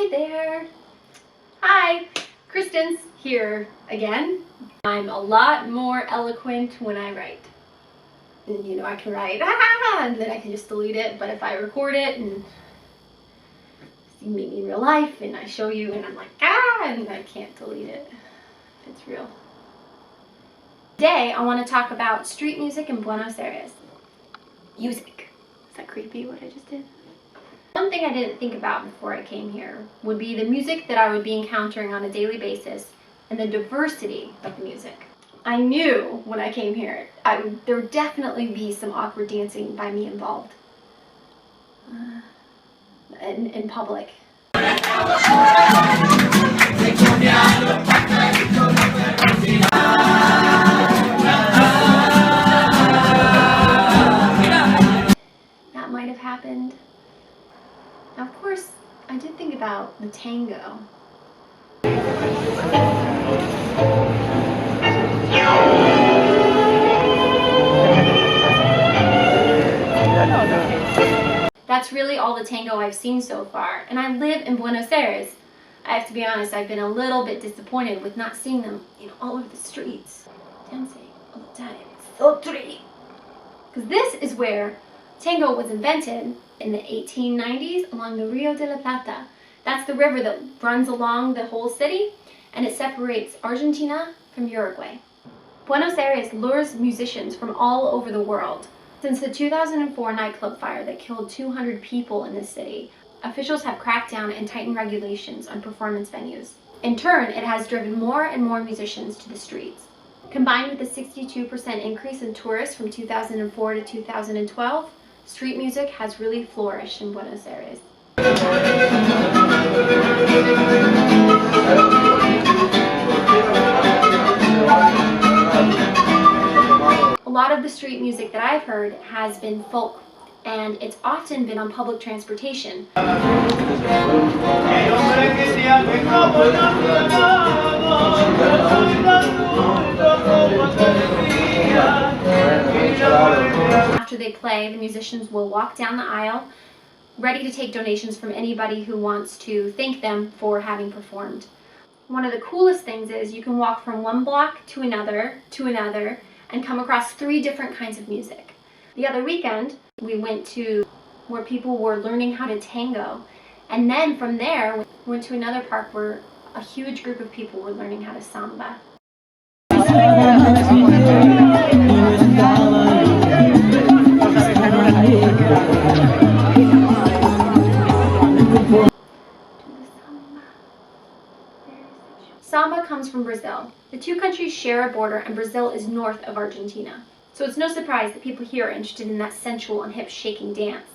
Hi there. Hi, Kristance here again. I'm a lot more eloquent when I write. And, you know, I can write and then I can just delete it, but if I record it and you meet me in real life and I show you and I'm like and I can't delete it. It's real. Today I want to talk about street music in Buenos Aires. Music. Is that creepy what I just did? One thing I didn't think about before I came here would be the music that I would be encountering on a daily basis and the diversity of the music. I knew when I came here there would definitely be some awkward dancing by me involved in public. That might have happened. Now, of course, I did think about the tango. That's really all the tango I've seen so far, and I live in Buenos Aires. I have to be honest, I've been a little bit disappointed with not seeing them, all over the streets, dancing all the time. So pretty. Because this is where tango was invented in the 1890s along the Rio de la Plata. That's the river that runs along the whole city, and it separates Argentina from Uruguay. Buenos Aires lures musicians from all over the world. Since the 2004 nightclub fire that killed 200 people in the city, officials have cracked down and tightened regulations on performance venues. In turn, it has driven more and more musicians to the streets. Combined with the 62% increase in tourists from 2004 to 2012, street music has really flourished in Buenos Aires. A lot of the street music that I've heard has been folk, and it's often been on public transportation. After they play, the musicians will walk down the aisle, ready to take donations from anybody who wants to thank them for having performed. One of the coolest things is you can walk from one block to another, and come across 3 different kinds of music. The other weekend, we went to where people were learning how to tango, and then from there, we went to another park where a huge group of people were learning how to samba. Samba comes from Brazil. The 2 countries share a border, and Brazil is north of Argentina. So it's no surprise that people here are interested in that sensual and hip-shaking dance.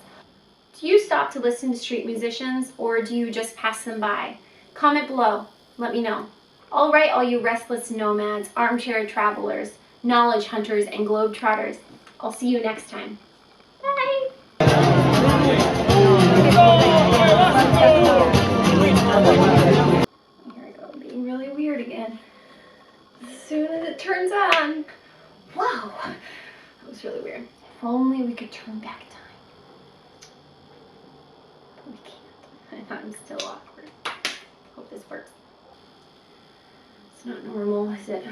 Do you stop to listen to street musicians, or do you just pass them by? Comment below. Let me know. All right, all you restless nomads, armchair travelers, knowledge hunters, and globetrotters. I'll see you next time. Bye! Being really weird again. As soon as it turns on. Wow, that was really weird. If only we could turn back time. But we can't. I'm still awkward. Hope this works. It's not normal, is it?